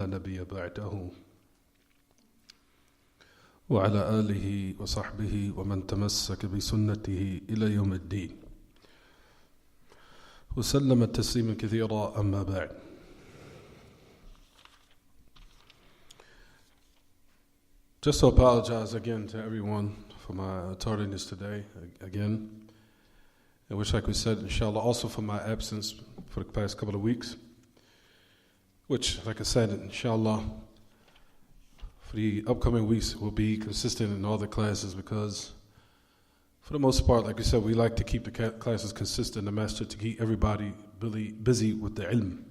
نبي بعده وعلى آله وصحبه ومن تمسك بسنته إلى يوم الدين وسلم تسليما كثيرا. أما بعد. Just to apologize again to everyone for my tardiness today again. I wish, like we said, inshallah, also for my absence for the past couple of weeks, which, like I said, inshallah, for the upcoming weeks will be consistent in all the classes, because for the most part, like I said, we like to keep the classes consistent. The master to keep everybody really busy with the ilm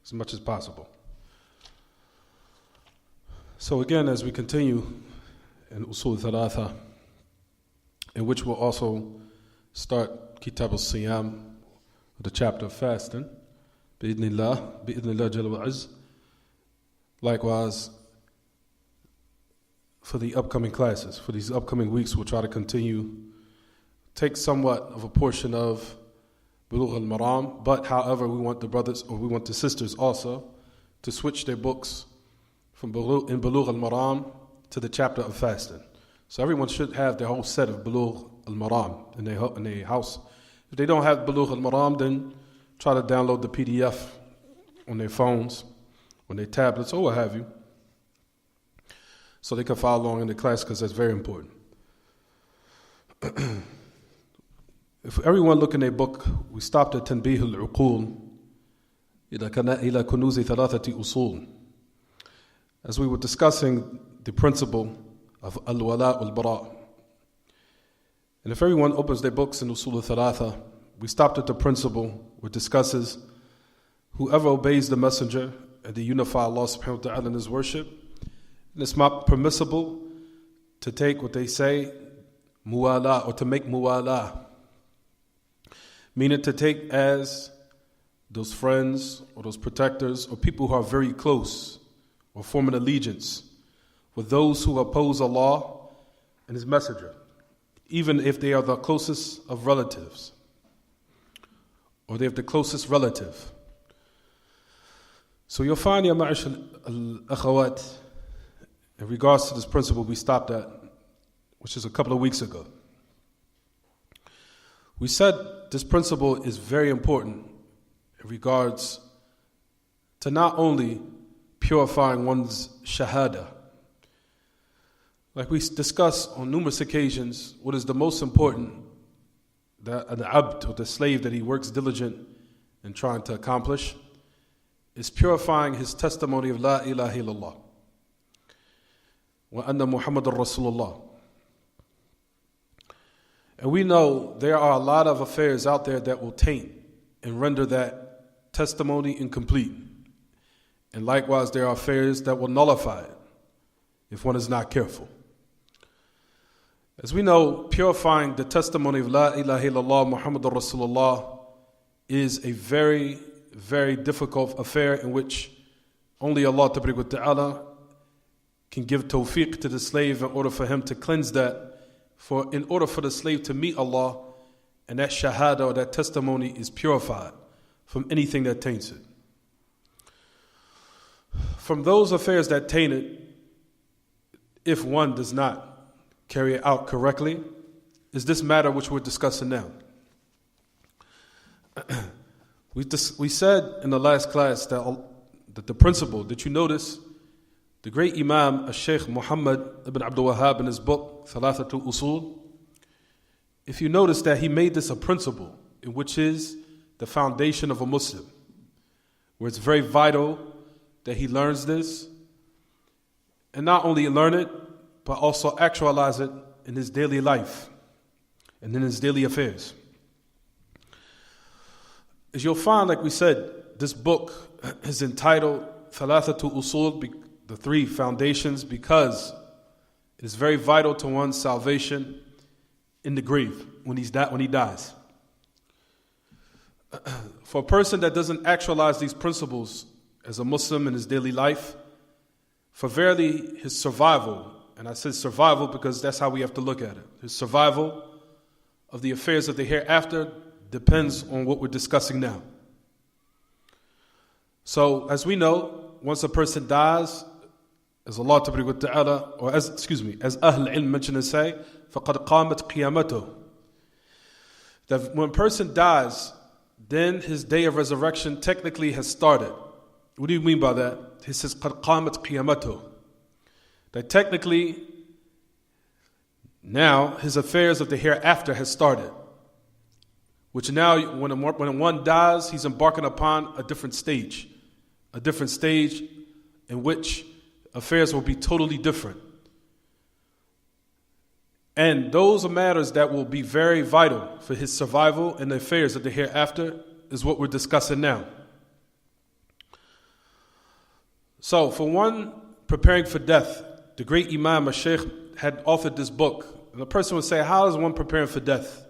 as much as possible. So again, as we continue in Usul Thalatha, in which we'll also start Kitab al-Siyam, the chapter of fasting, bi'idhnillah jalla wa azz. Likewise, for the upcoming classes, for these upcoming weeks, we'll try to continue, take somewhat of a portion of Bulugh al-Maram, but however, we want the brothers, or we want the sisters also, to switch their books from Bulugh al-Maram to the chapter of fasting. So everyone should have their whole set of Bulugh al-Maram in their house. If they don't have Bulugh al-Maram, then try to download the PDF on their phones, on their tablets, or what have you, so they can follow along in the class, because that's very important. If everyone look in their book, we stopped at Tanbih al-Uqul ila kunuzi thalathati usul, as we were discussing the principle of al-wala wal-bara. And if everyone opens their books in Usul al-Thalatha, we stopped at the principle which discusses whoever obeys the messenger and they unify Allah subhanahu wa ta'ala in his worship, and it's not permissible to take what they say muwala, or to make muwala, meaning to take as those friends or those protectors or people who are very close or form an allegiance with those who oppose Allah and his messenger, even if they are the closest of relatives, or they have the closest relative. So you'll find, ya ma'ash al-akhawat, in regards to this principle we stopped at, which is a couple of weeks ago. We said this principle is very important in regards to not only purifying one's shahada. Like we discussed on numerous occasions, what is the most important that an abd, or the slave, that he works diligent in trying to accomplish, is purifying his testimony of La ilaha illallah wa anna Muhammadur Rasulullah. And we know there are a lot of affairs out there that will taint and render that testimony incomplete. And likewise, there are affairs that will nullify it if one is not careful. As we know, purifying the testimony of La ilaha illallah Muhammadur Rasulullah is a very, very difficult affair, in which only Allah tabarak wa ta'ala can give tawfiq to the slave in order for him to cleanse that, in order for the slave to meet Allah, and that shahada, or that testimony, is purified from anything that taints it. From those affairs that taint it, if one does not carry it out correctly, is this matter which we're discussing now. We said in the last class that the principle, that you notice, the great Imam al-Shaykh Muhammad ibn Abdul Wahhab, in his book Thalathatul Usul, if you notice that he made this a principle, in which is the foundation of a Muslim, where it's very vital that he learns this, and not only learn it, but also actualize it in his daily life and in his daily affairs. As you'll find, like we said, this book is entitled Thalathatul Usul, the three foundations, because it is very vital to one's salvation in the grave when he dies. For a person that doesn't actualize these principles as a Muslim in his daily life, for verily his survival, and I said survival because that's how we have to look at it, his survival of the affairs of the hereafter depends on what we're discussing now. So, as we know, once a person dies, as Allah Ta'ala, or as Ahl Ilm mention and say, فَقَدْ قَامَتْ قِيَامَتُهُ. That when a person dies, then his day of resurrection technically has started. What do you mean by that? He says, قَدْ قَامَتْ قِيَامَتُهُ. That technically, now his affairs of the hereafter has started. Which now, when one dies, he's embarking upon a different stage. A different stage in which affairs will be totally different. And those are matters that will be very vital for his survival and the affairs of the hereafter is what we're discussing now. So, for one preparing for death, the great Imam al-Shaykh had authored this book. And the person would say, how is one preparing for death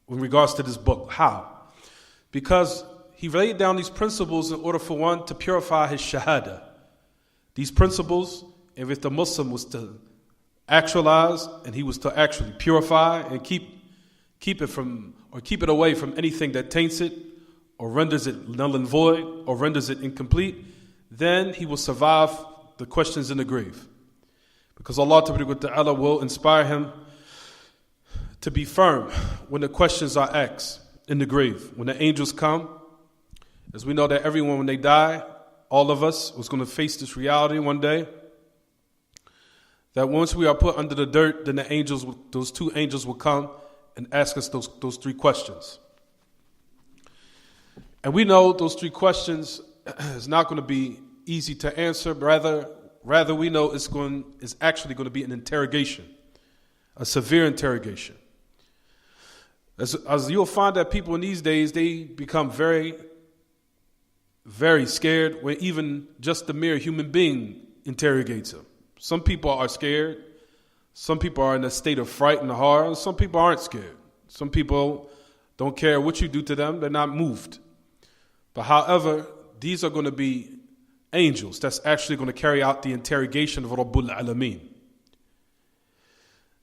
in regards to this book? How? Because he laid down these principles in order for one to purify his shahada. These principles, if the Muslim was to actualize and he was to actually purify and keep it away from anything that taints it or renders it null and void or renders it incomplete, then he will survive the questions in the grave. Because Allah Ta'ala will inspire him to be firm when the questions are asked in the grave. When the angels come, as we know that everyone when they die, all of us was going to face this reality one day. That once we are put under the dirt, then the angels, those two angels will come and ask us those three questions. And we know those three questions is not going to be easy to answer, but rather we know it's actually going to be an interrogation, a severe interrogation. As you'll find that people in these days, they become very, very scared when even just the mere human being interrogates them. Some people are scared. Some people are in a state of fright and horror. And some people aren't scared. Some people don't care what you do to them. They're not moved. But however, these are going to be angels that's actually going to carry out the interrogation of Rabbul Alameen.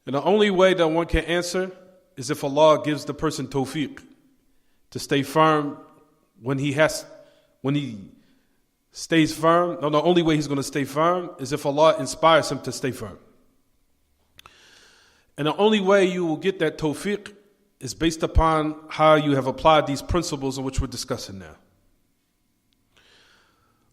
And the only way that one can answer is if Allah gives the person tawfiq to stay firm when he stays firm. No, the only way he's going to stay firm is if Allah inspires him to stay firm. And the only way you will get that tawfiq is based upon how you have applied these principles in which we're discussing now.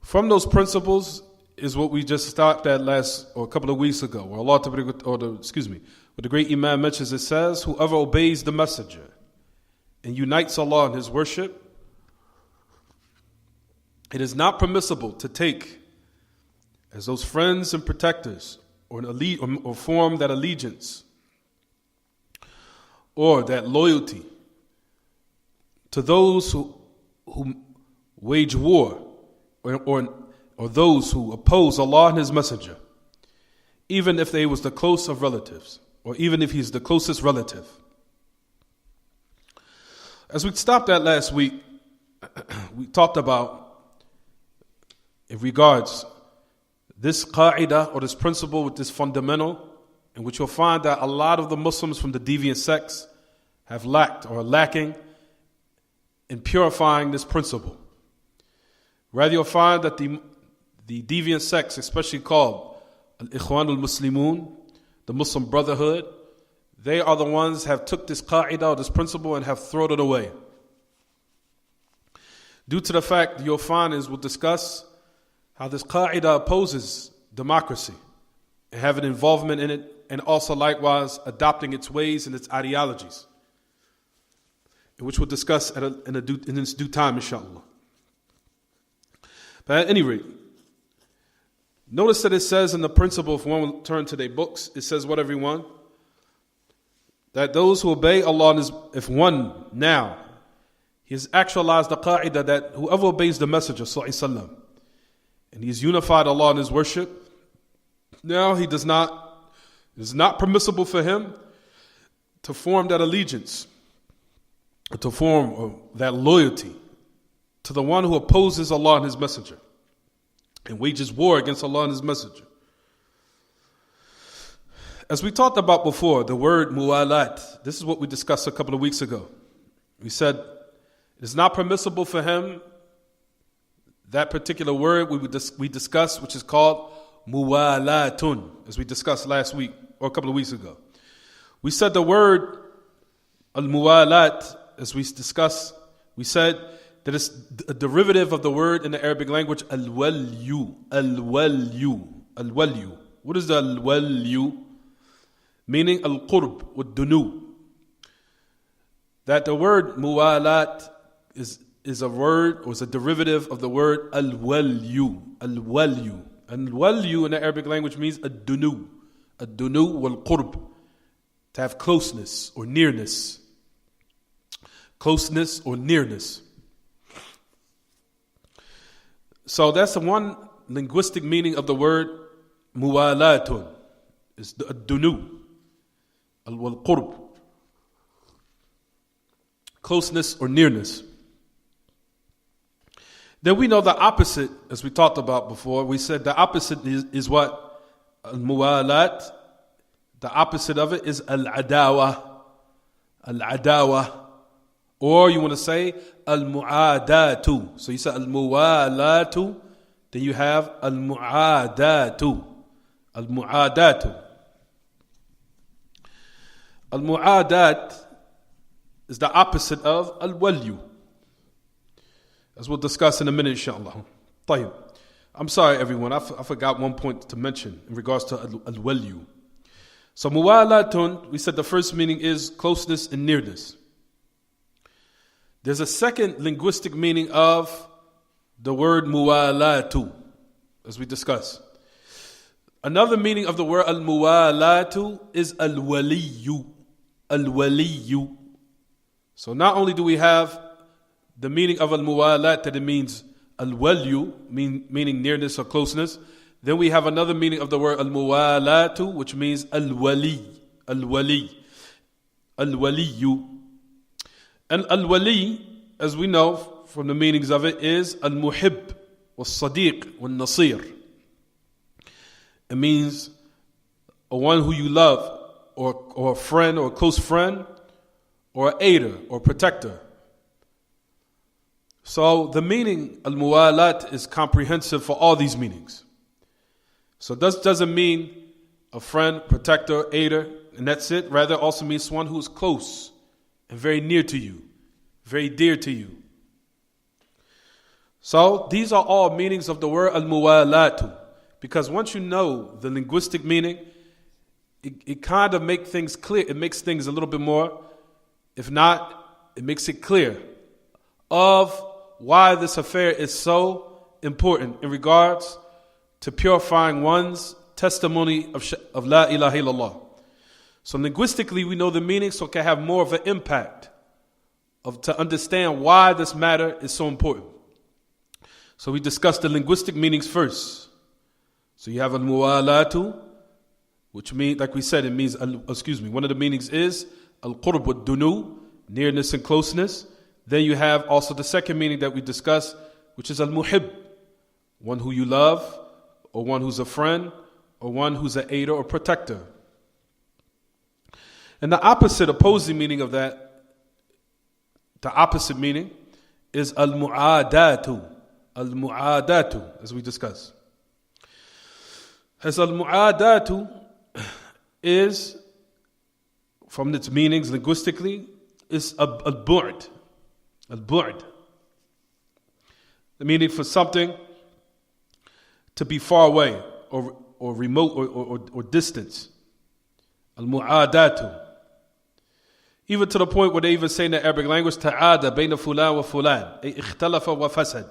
From those principles is what we just stopped at a couple of weeks ago, where Allah, what the great Imam mentions, it says, whoever obeys the messenger and unites Allah in his worship, it is not permissible to take as those friends and protectors or form that allegiance or that loyalty to those who wage war or those who oppose Allah and his messenger, even if they was the close of relatives, or even if he's the closest relative. As we stopped at last week, we talked about, in regards this qa'idah or this principle with this fundamental, in which you'll find that a lot of the Muslims from the deviant sects have lacked or are lacking in purifying this principle. Rather, you'll find that the deviant sects, especially called Al-Ikhwan al-Muslimun, the Muslim Brotherhood, they are the ones have took this qa'idah or this principle and have thrown it away. Due to the fact you'll find, as we'll discuss, how this qa'idah opposes democracy and having involvement in it, and also likewise adopting its ways and its ideologies, which we'll discuss in its due time, inshallah. But at any rate, notice that it says in the principle, if one will turn to their books, it says what, everyone? That those who obey Allah, if one now, he has actualized the qa'idah that whoever obeys the Messenger sallallahu alaihi wasallam, and he has unified Allah in his worship, now it is not permissible for him to form that allegiance, or to form that loyalty to the one who opposes Allah and his messenger and wages war against Allah and his messenger. As we talked about before, the word muwalat, this is what we discussed a couple of weeks ago. We said it's not permissible for him that particular word we discussed, which is called muwalatun, as we discussed last week or a couple of weeks ago. We said the word al-muwalat, as we discussed, we said that it's a derivative of the word in the Arabic language al-walyu. Al-walyu. Al-walyu. What is the al-walyu? Meaning al-qurb wa dunu. That the word muwalat is a word, or is a derivative of the word al-walyu. Al-walyu. Al-walyu in the Arabic language means ad-dunu. Ad-dunu wal-qurb. To have closeness or nearness. Closeness or nearness. So that's the one linguistic meaning of the word muwalatun. It's the ad-dunu. Al-qurb. Closeness or nearness. Then we know the opposite, as we talked about before. We said the opposite is what? Al-muwalat. The opposite of it is al-adawa. Al-adawa. Or you want to say al-mu'adatu. So you say al-muwalatu. Then you have al-mu'adatu. Al-mu'adatu. Al-mu'adat is the opposite of al-walyu, as we'll discuss in a minute, inshallah. طيب. I'm sorry, everyone. I forgot one point to mention in regards to al-walyu. So muwalatun, we said the first meaning is closeness and nearness. There's a second linguistic meaning of the word muwalatu, as we discussed. Another meaning of the word al-muwalatu is al-waliyu. Al-waliyu. So not only do we have the meaning of al-muwalat, that it means al-waliyu, meaning nearness or closeness, then we have another meaning of the word al-muwalatu, which means al-wali. Al-wali. Al-waliyu. And al-wali, as we know from the meanings of it, is al-muhib, wal-sadiq, wal-nasir. It means a one who you love, or a friend, or a close friend, or an aider, or protector. So the meaning al-muwalat is comprehensive for all these meanings. So this doesn't mean a friend, protector, aider, and that's it. Rather, it also means one who is close and very near to you, very dear to you. So these are all meanings of the word al-muwalatu. Because once you know the linguistic meaning, it kind of makes things clear. It makes things a little bit more, if not, it makes it clear of why this affair is so important in regards to purifying one's testimony of La ilaha illallah. So linguistically, we know the meaning, so it can have more of an impact to understand why this matter is so important. So we discussed the linguistic meanings first. So you have al-muwalatu, which means, like we said, it means, one of the meanings is al-qurb wad-dunu, nearness and closeness. Then you have also the second meaning that we discussed, which is al-muhib, one who you love, or one who's a friend, or one who's an aider or protector. And the opposite, opposing meaning of that, the opposite meaning is al-mu'adatu. Al-mu'adatu, as we discussed. As al-mu'adatu is, from its meanings linguistically, is al-bu'd. Al-bu'd. The meaning for something to be far away, or remote, or distance. Al-mu'adatu. Even to the point where they even say in the Arabic language, ta'ada bayna fulan wa fulan, ikhtalafa wa fasad.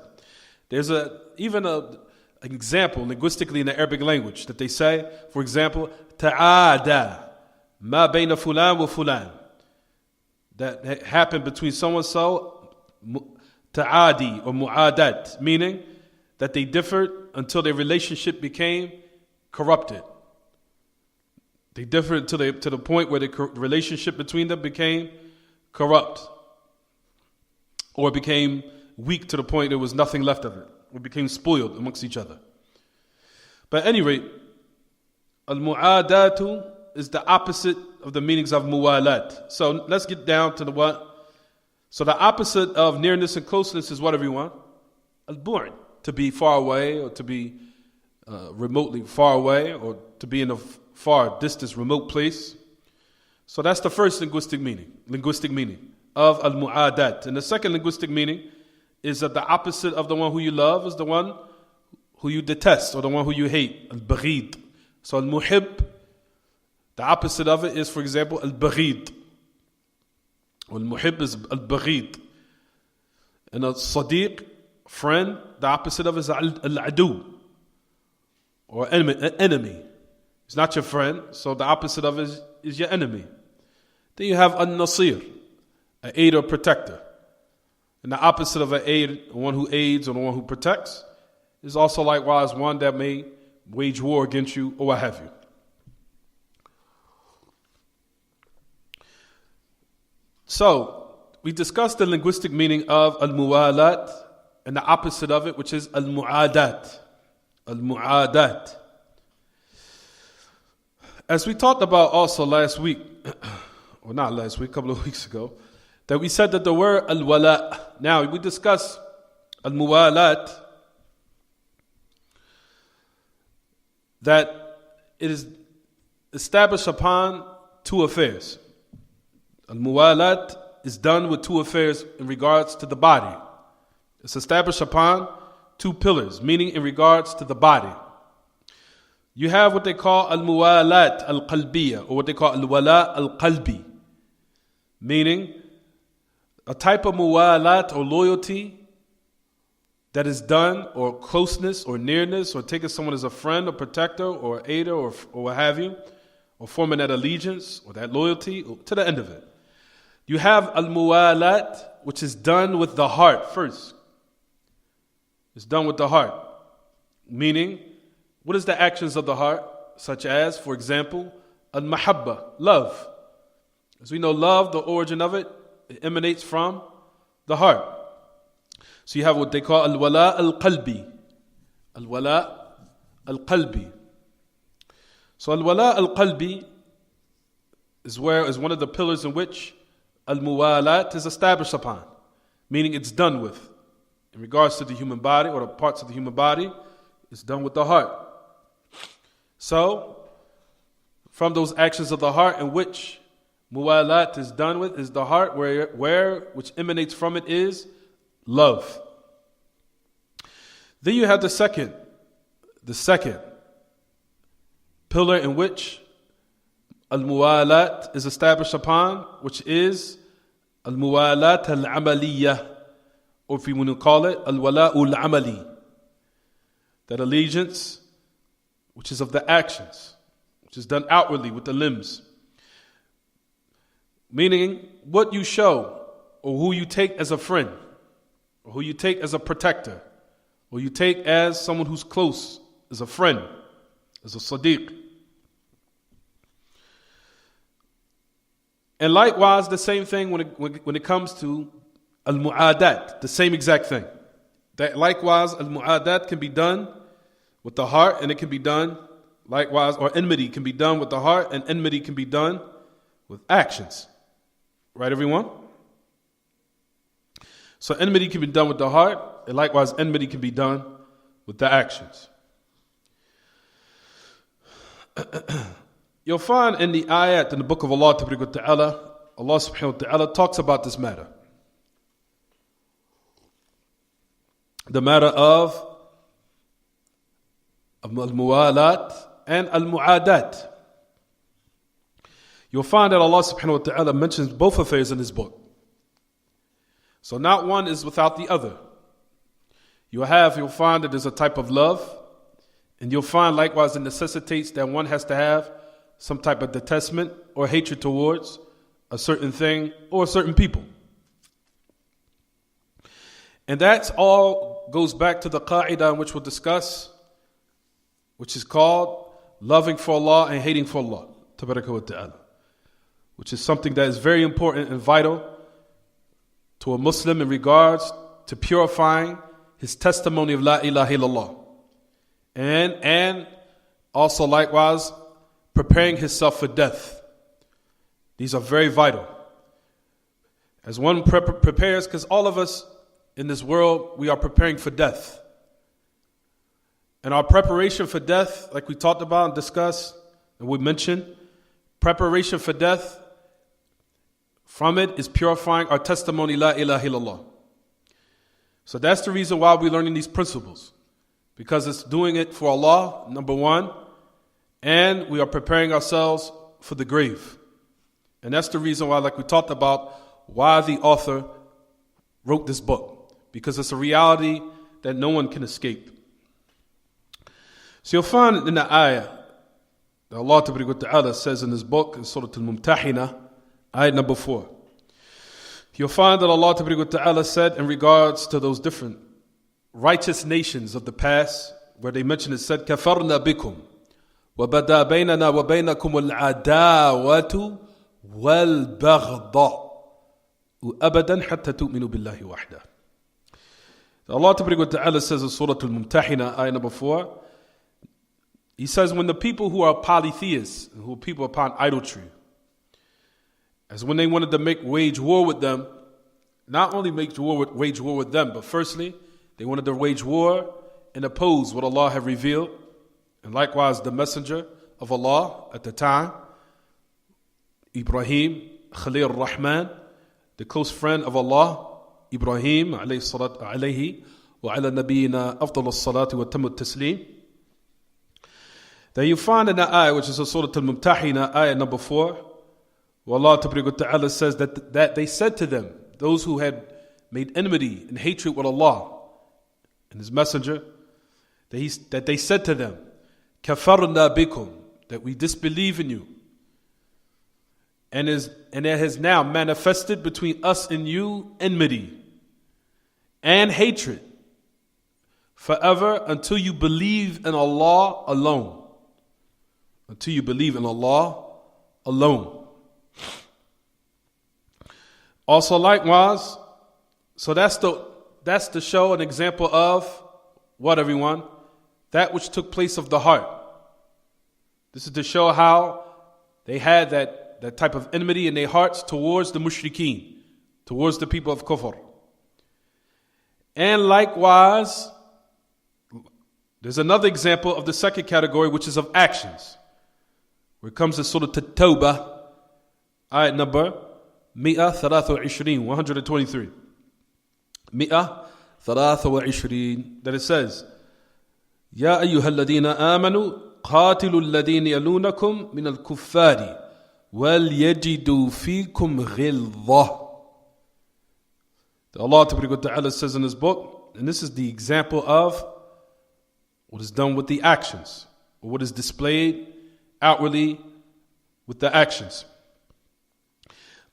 There's even an example linguistically in the Arabic language that they say, for example, ta'ada ma bayna fulan wa fulan. That happened between so-and-so, ta'adi or mu'adat, meaning that they differed until their relationship became corrupted. They differed to the point where the relationship between them became corrupt, or became weak to the point there was nothing left of it, or became spoiled amongst each other. But at any rate, al-mu'adatu is the opposite of the meanings of muwalat. So let's get down to the what? So the opposite of nearness and closeness is what, everyone? Al-bu'd. to be far away, or to be remotely far away, or to be in a far distant remote place. So that's the first linguistic meaning of al-mu'adat. And the second linguistic meaning is that the opposite of the one who you love is the one who you detest, or the one who you hate, al-baghid. So al-muhib, the opposite of it is, for example, al-baghid. Al-muhib is al-baghid. And al-sadiq, friend, the opposite of it is al-adu, or enemy. It's not your friend, so the opposite of it is your enemy. Then you have al-nasir, an aid or protector. And the opposite of an aid, one who aids or the one who protects, is also likewise one that may wage war against you or what have you. So, we discussed the linguistic meaning of al-muwalat and the opposite of it, which is al-mu'adat. Al-mu'adat. As we talked about also last week, or not last week, a couple of weeks ago, that we said that the word al-wala. Now, we discussed al-muwalat, that it is established upon two affairs. Al-muwalat is done with two affairs in regards to the body. It's established upon two pillars, meaning in regards to the body. You have what they call al-muwalat al-qalbiyya, or what they call al-wala al-qalbi, meaning a type of muwalat or loyalty that is done, or closeness or nearness, or taking someone as a friend or protector or aider or what have you, or forming that allegiance or that loyalty to the end of it. You have al-muwalat, which is done with the heart first. It's done with the heart. Meaning, what is the actions of the heart? Such as, for example, al-mahabba, love. As we know, love, the origin of it emanates from the heart. So you have what they call al-wala al-qalbi. Al-wala al-qalbi. So al-wala al-qalbi is one of the pillars in which al-muwalat is established upon. Meaning it's done with. In regards to the human body, or the parts of the human body, it's done with the heart. So, from those actions of the heart in which muwalat is done with is the heart, where which emanates from it is love. Then you have the second pillar in which al-muwalat is established upon, which is al-muwalat al-amaliyah, or if you want to call it al-wala'u al-amali, that allegiance which is of the actions, which is done outwardly with the limbs. Meaning, what you show, or who you take as a friend, or who you take as a protector, or you take as someone who's close, as a friend, as a sadiq. And likewise, the same thing when it comes to al-mu'adat, the same exact thing. That likewise, al-mu'adat can be done with the heart, and it can be done likewise, or enmity can be done with the heart, and enmity can be done with actions. Right, everyone? So enmity can be done with the heart, and likewise enmity can be done with the actions. You'll find in the ayat in the book of Allah Ta'ala, Allah subhanahu wa ta'ala talks about this matter. The matter of al-muwalat and al-mu'adat. You'll find that Allah subhanahu wa ta'ala mentions both affairs in His book. So not one is without the other. You'll find that there's a type of love, and you'll find likewise it necessitates that one has to have some type of detestment or hatred towards a certain thing or certain people. And that's all goes back to the qa'idah in which we'll discuss, which is called loving for Allah and hating for Allah, tabaraka wa ta'ala, which is something that is very important and vital to a Muslim in regards to purifying his testimony of La ilaha illallah, and also likewise preparing himself for death. These are very vital. As one prepares, because all of us in this world, we are preparing for death. And our preparation for death, like we talked about and discussed, and we mentioned, preparation for death, from it is purifying our testimony, La ilaha illallah. So that's the reason why we're learning these principles. Because it's doing it for Allah, number one, and we are preparing ourselves for the grave. And that's the reason why, like we talked about, why the author wrote this book. Because it's a reality that no one can escape. So you'll find in the ayah that Allah Ta'ala says in his book, in Surah Al-Mumtahina, ayah number 4. You'll find that Allah Ta'ala said in regards to those different righteous nations of the past, where they mentioned it, said, كَفَرْنَا بِكُمْ وَبَدَا بَيْنَنَا وَبَيْنَكُمُ الْعَدَاوَةُ وَالْبَغْضَاءُ أَبَدًا حَتَّى تُؤْمِنُوا بِاللَّهِ وَحْدَهُ. Allah Ta'ala says in Surah Al-Mumtahina, ayah number 4, He says, when the people who are polytheists, who are people upon idolatry, as when they wanted to wage war with them, not only wage war with them, but firstly, they wanted to wage war and oppose what Allah had revealed. And likewise, the messenger of Allah at the time, Ibrahim, Khalil Rahman, the close friend of Allah, Ibrahim, alayhi wa ala nabiyina afdal as-salatu wa tamu taslim. Then you find in the ayah, which is Surah Al-Mumtahina, ayah number 4, where Allah Ta'ala says that they said to them, those who had made enmity and hatred with Allah and His Messenger, that they said to them, كَفَرْنَا بِكُمْ, that we disbelieve in you. And it has now manifested between us and you enmity and hatred forever until you believe in Allah alone. Until you believe in Allah alone. Also likewise, so that's to show an example of what, everyone? That which took place of the heart. This is to show how they had that type of enmity in their hearts towards the mushrikeen, towards the people of kufr. And likewise, there's another example of the second category, which is of actions. Where it comes to Surah At-Tawbah, ayat number 123. 123. That it says, يا أيها الذين آمنوا قاتلوا الذين يلونكم من الكفار وَلْيَجِدُوا فِيكُمْ غِلْظَةً. Allah Ta'ala says in His book, and this is the example of what is done with the actions, or what is displayed outwardly with the actions.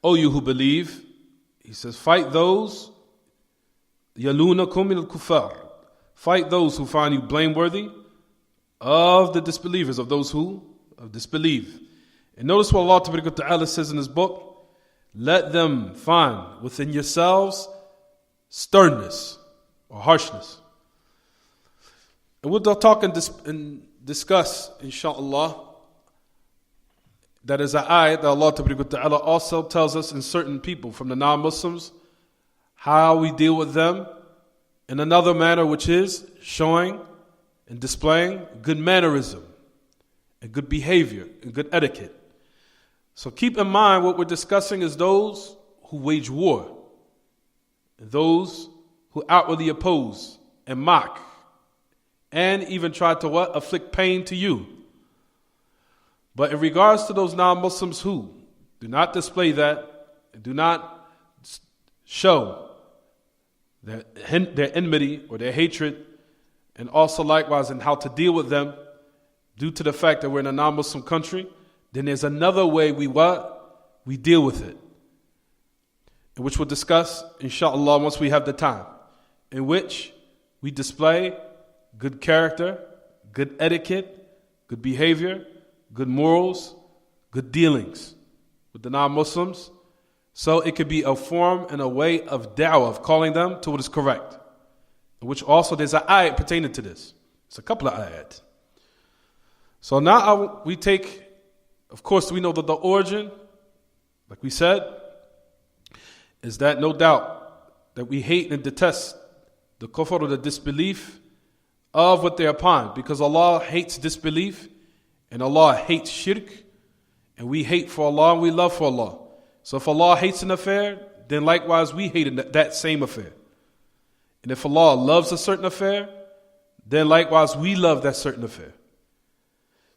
O you who believe, He says, fight those يَلُونَكُمْ مِنَ الْكُفَّارِ, fight those who find you blameworthy of the disbelievers, of those who disbelieve. And notice what Allah Ta'ala says in His book, let them find within yourselves sternness or harshness. And we'll talk and discuss, inshallah, that is an ayat that Allah Ta'ala also tells us in certain people from the non-Muslims, how we deal with them in another manner, which is showing and displaying good mannerism and good behavior and good etiquette. So keep in mind what we're discussing is those who wage war, those who outwardly oppose and mock, and even try to afflict pain to you. But in regards to those non-Muslims who do not display that, do not show their enmity or their hatred, and also likewise in how to deal with them due to the fact that we're in a non-Muslim country, then there's another way we deal with it, in which we'll discuss, inshallah, once we have the time, in which we display good character, good etiquette, good behavior, good morals, good dealings with the non-Muslims. So it could be a form and a way of da'wah, of calling them to what is correct. In which also there's an ayat pertaining to this. It's a couple of ayat. So now we take, of course we know that the origin, like we said, is that no doubt that we hate and detest the kufr or the disbelief of what they're upon, because Allah hates disbelief and Allah hates shirk, and we hate for Allah and we love for Allah. So if Allah hates an affair, then likewise we hate that same affair. And if Allah loves a certain affair, then likewise we love that certain affair.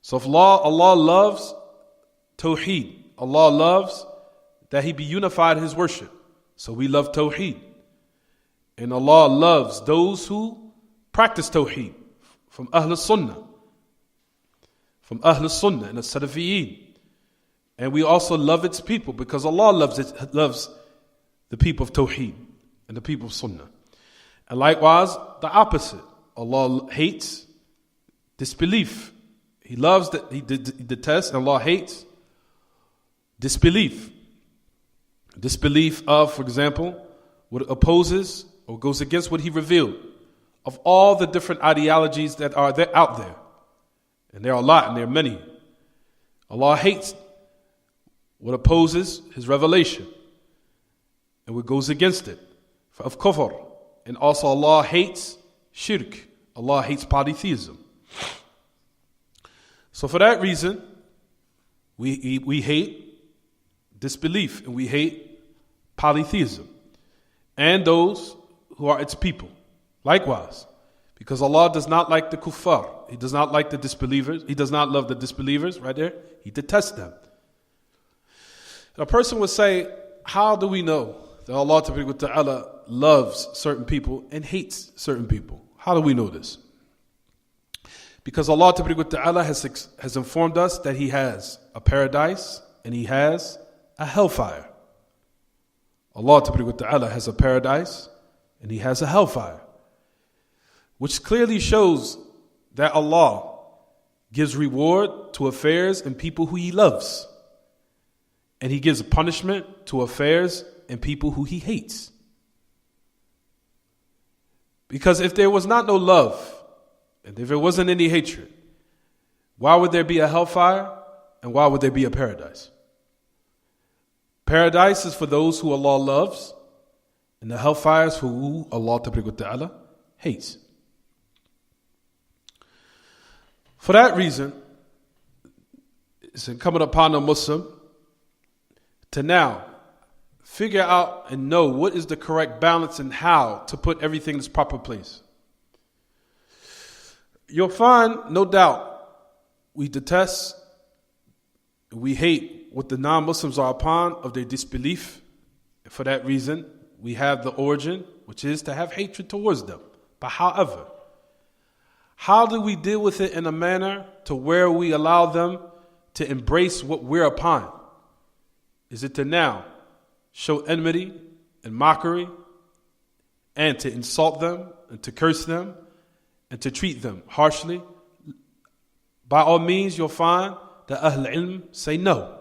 So if Allah loves Tawheed, Allah loves that He be unified in His worship, so we love Tawheed. And Allah loves those who practice Tawheed from Ahl Sunnah, and the Salafiyin. And we also love its people because Allah loves the people of Tawheed and the people of Sunnah. And likewise, the opposite. Allah hates disbelief. He loves that, He detests, and Allah hates disbelief. Disbelief of, for example, what opposes or goes against what He revealed, of all the different ideologies that are out there. And there are a lot, and there are many. Allah hates what opposes His revelation and what goes against it, of kufr. And also Allah hates shirk. Allah hates polytheism. So for that reason, we hate disbelief and we hate polytheism and those who are its people. Likewise, because Allah does not like the kuffar. He does not like the disbelievers. He does not love the disbelievers, right there. He detests them. A person would say, how do we know that Allah Ta'ala loves certain people and hates certain people? How do we know this? Because Allah Ta'ala has informed us that He has a paradise and He has a hellfire. Allah Ta'ala has a paradise and He has a hellfire, which clearly shows that Allah gives reward to affairs and people who He loves, and He gives punishment to affairs and people who He hates. Because if there was not no love, and if there wasn't any hatred, why would there be a hellfire and why would there be a paradise? Paradise is for those who Allah loves, and the hellfire is for who Allah Ta'ala hates. For that reason, it's incumbent upon a Muslim to now figure out and know what is the correct balance and how to put everything in its proper place. You'll find, no doubt, we detest, we hate what the non-Muslims are upon of their disbelief. For that reason, we have the origin, which is to have hatred towards them. But however, how do we deal with it in a manner to where we allow them to embrace what we're upon? Is it to now show enmity and mockery and to insult them and to curse them and to treat them harshly? By all means, you'll find that Ahl Ilm say no.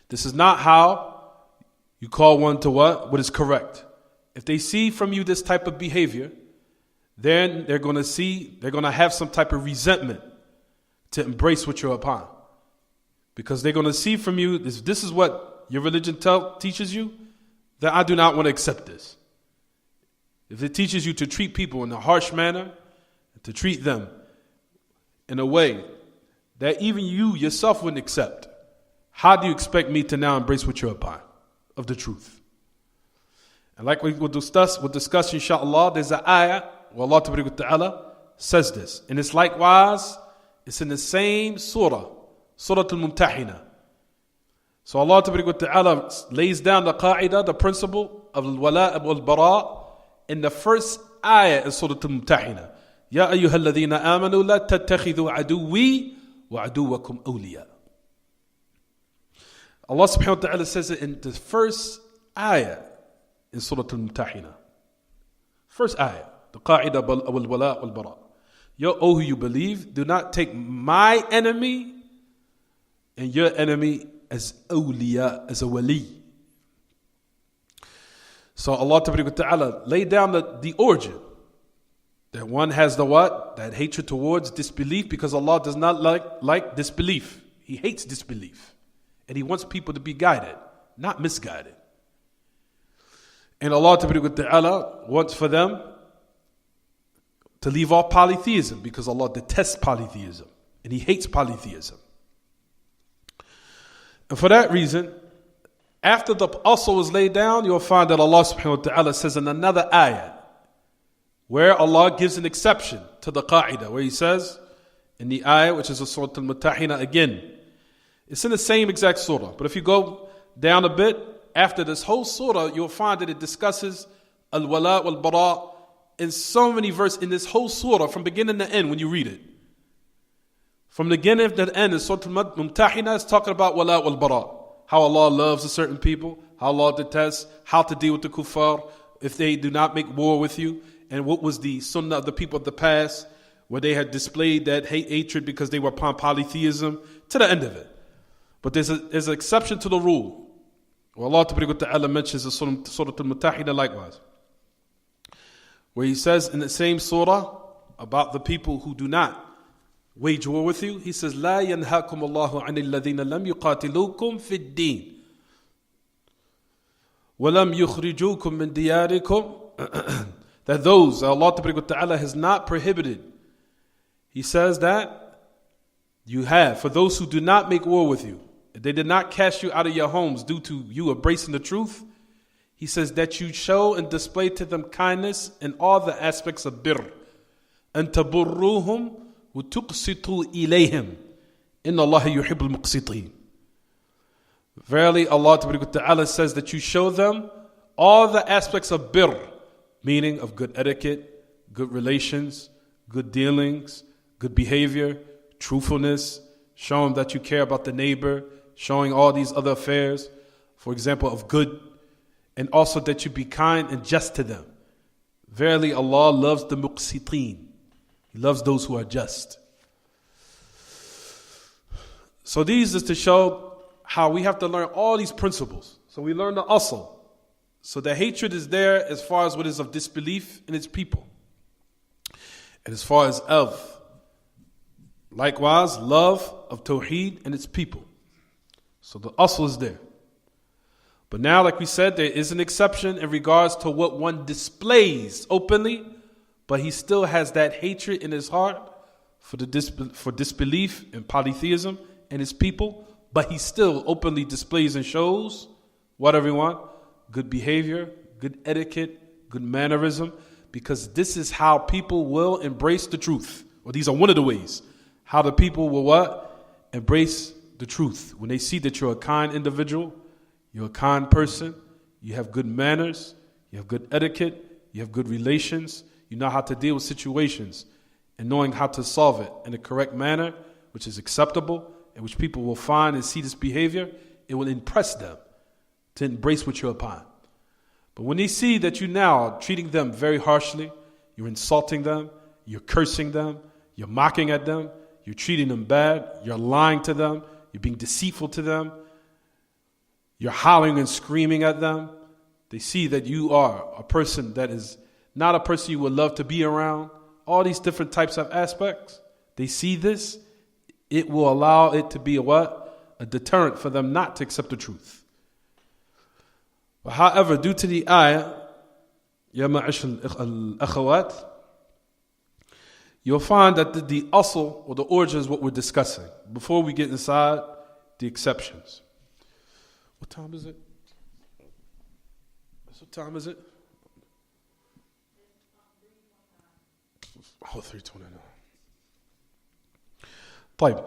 This is not how you call one to what is correct. If they see from you this type of behavior, then they're going to have some type of resentment to embrace what you're upon. Because they're going to see from you, this is what your religion teaches you, then I do not want to accept this. If it teaches you to treat people in a harsh manner, to treat them in a way that even you yourself wouldn't accept, how do you expect me to now embrace what you're upon of the truth? And like we will discuss inshallah, there's an ayah where Allah Ta'ala says this. And it's likewise, it's in the same surah, Surah Al-Mumtahina. So Allah Ta'ala lays down the qa'idah, the principle of al-wala' wal-bara' in the first ayah in Surah Al-Mumtahina. Ya ayyuhalladhina amanu la tattakhidhu aduwwi wa aduwakum awliya. Allah subhanahu wa ta'ala says it in the first ayah in Surah Al-Mumtahina. First ayah, the qa'idah wal-wala' wal-bara'. Yo, oh who you believe, do not take my enemy and your enemy as awliya, as a wali. So Allah Ta'ala laid down the origin. That one has the what? That hatred towards disbelief, because Allah does not like disbelief. He hates disbelief. And He wants people to be guided, not misguided. And Allah Ta'ala wants for them to leave off polytheism, because Allah detests polytheism and He hates polytheism. And for that reason, after the asl is laid down, you'll find that Allah subhanahu wa ta'ala says in another ayah, where Allah gives an exception to the qa'idah, where He says in the ayah, which is a Surah Al-Mutahina again, it's in the same exact surah, but if you go down a bit, after this whole surah, you'll find that it discusses al-wala wal-bara in so many verses in this whole surah, from beginning to end when you read it. From the beginning to the end, in Surah Al-Mumtahina is talking about wala wal-bara, how Allah loves a certain people, how Allah detests, how to deal with the kuffar if they do not make war with you, and what was the sunnah of the people of the past, where they had displayed that hatred because they were upon polytheism, to the end of it. But there's an exception to the rule. Well, Allah Ta'ala mentions in Surah Al-Mutahina likewise, where He says in the same surah about the people who do not wage war with you, He says, لا ينهاكم الله عن الذين لم يقاتلوكم في الدين ولم يخرجوكم من دياركم. That those Allah Ta'ala has not prohibited. He says that you have, for those who do not make war with you, they did not cast you out of your homes due to you embracing the truth. He says that you show and display to them kindness in all the aspects of birr. أن تبروهم وتقسطوا إليهم إن الله يحب المقسطين. Verily Allah Ta'ala says that you show them all the aspects of birr, meaning of good etiquette, good relations, good dealings, good behavior, truthfulness, showing that you care about the neighbor, showing all these other affairs, for example, of good, and also that you be kind and just to them. Verily, Allah loves the muqsiteen. He loves those who are just. So these is to show how we have to learn all these principles. So we learn the asl. So the hatred is there as far as what is of disbelief in its people. And as far as likewise, love of Tawheed and its people. So the asl is there. But now, like we said, there is an exception in regards to what one displays openly, but he still has that hatred in his heart for disbelief in polytheism and his people, but he still openly displays and shows what everyone? Good behavior, good etiquette, good mannerism, because this is how people will embrace the truth. Or these are one of the ways how the people will what? Embrace the truth. When they see that you're a kind individual, you're a kind person, you have good manners, you have good etiquette, you have good relations, you know how to deal with situations, and knowing how to solve it in a correct manner, which is acceptable, and which people will find and see this behavior, it will impress them to embrace what you're upon. But when they see that you now are treating them very harshly, you're insulting them, you're cursing them, you're mocking at them, you're treating them bad, you're lying to them, you're being deceitful to them, you're howling and screaming at them, they see that you are a person that is not a person you would love to be around, all these different types of aspects. They see this, it will allow it to be a what? A deterrent for them not to accept the truth. But however, due to the ayah, Ya ma'ash al-akhawat, you'll find that the asl or the origin is what we're discussing before we get inside the exceptions. What time is it? What time is it? Oh, 3:29. طيب.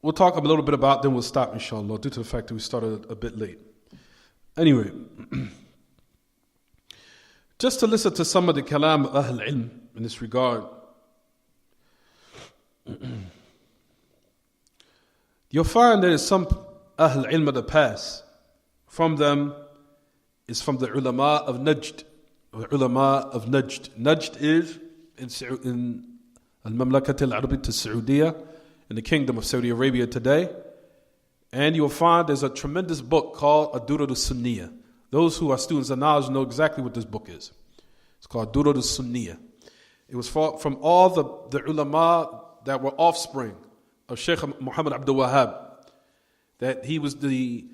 We'll talk a little bit about, then we'll stop, inshallah, due to the fact that we started a bit late. Anyway, just to listen to some of the kalam of Ahl Ilm in this regard, you'll find there is some Ahl Ilm of the past. From them is from the ulama of Najd. Ulama of Najd. Najd is in Al-Mamlakat al-Arabiyyah al-Saudiya, in the kingdom of Saudi Arabia today. And you'll find there's a tremendous book called Ad-Durr al-Sunniyah. Those who are students of knowledge know exactly what this book is. It's called Ad-Durr al-Sunniyah. It was from all the ulama that were offspring of Sheikh Muhammad Abdul Wahhab. That he was the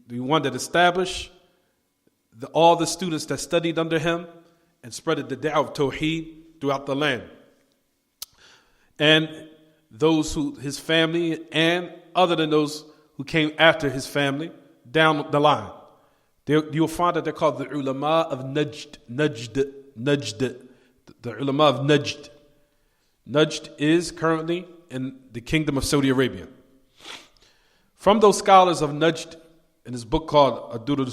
one that established all the students that studied under him and spread the da'wah of Tawheed throughout the land. And those who, his family, and other than those who came after his family, down the line. You'll find that they're called the ulama of Najd. The ulama of Najd. Najd is currently in the kingdom of Saudi Arabia. From those scholars of Najd, in his book called Ad-Durr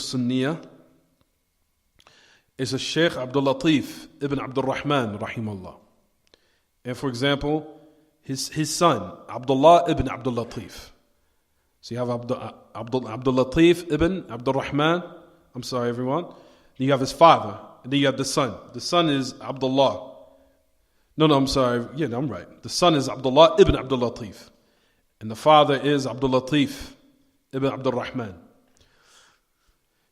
is a Sheikh Abdul-Latif ibn Abdul-Rahman, rahimahullah. And for example, his son, Abdullah ibn Abdul-Latif. So you have Abdul-Latif ibn Abdul-Rahman. I'm sorry, everyone. Then you have his father, and then you have the son. The son is Abdullah. No, I'm sorry. Yeah, I'm right. The son is Abdullah ibn Abdul-Latif. And the father is Abdul-Latif ibn Abdul-Rahman.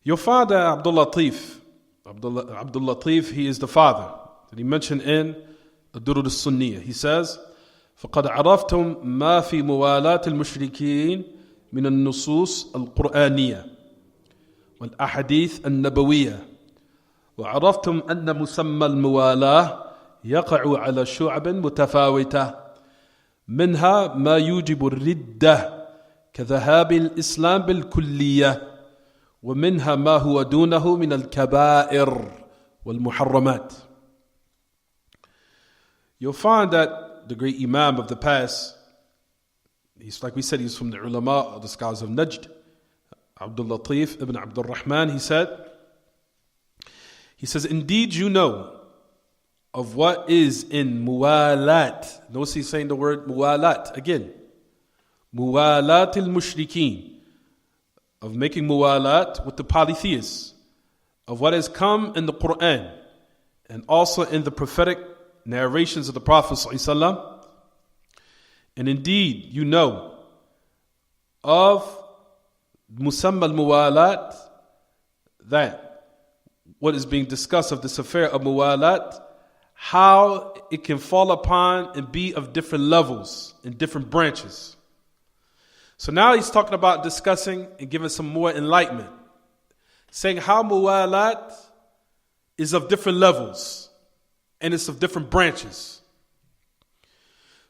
Your father, Abdul-Latif, Abdul-Latif, he is the father that he mentioned in Ad-Durr al-Sunniyah. He says, فَقَدْ عَرَفْتُمْ مَا فِي مُوَالَاةِ الْمُشْرِكِينَ مِنَ النُّصُوصِ الْقُرْآنِيَّةِ والأحاديث النبوية وعرفتم أن مسمى الموالاة يقع على شعب متفاوتة منها ما يوجب الردة كذهاب الإسلام بالكلية ومنها ما هو دونه من الكبائر والمحرمات. You'll find that the great Imam of the past, he's like we said, he's from the ulama, the scholars of Najd, Abdul-Latif ibn Abdul-Rahman, he says, indeed you know of what is in muwalat. Notice he's saying the word muwalat again. Muwalat al-mushrikeen, of making muwalat with the polytheists, of what has come in the Quran and also in the prophetic narrations of the Prophet ﷺ. And indeed you know of Musamma al-Muwalat, that what is being discussed of this affair of Muwalat, how it can fall upon and be of different levels and different branches. So now he's talking about discussing and giving some more enlightenment, saying how Muwalat is of different levels and it's of different branches.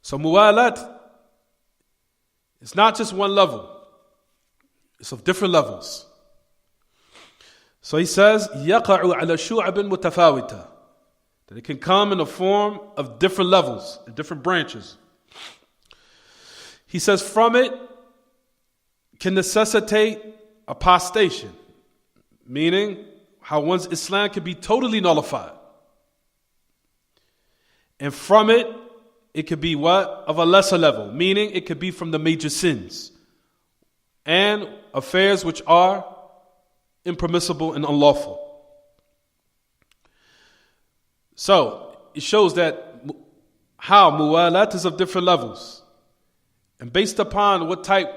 So Muwalat, it's not just one level. It's of different levels. So he says, يَقَعُ عَلَى شُعَبٍ مُتَفَاوِتَةٍ, that it can come in the form of different levels, different branches. He says, from it can necessitate apostation, meaning how one's Islam can be totally nullified. And from it, it could be what? Of a lesser level, meaning it could be from the major sins and affairs which are impermissible and unlawful. So it shows that how muwalat is of different levels, and based upon what type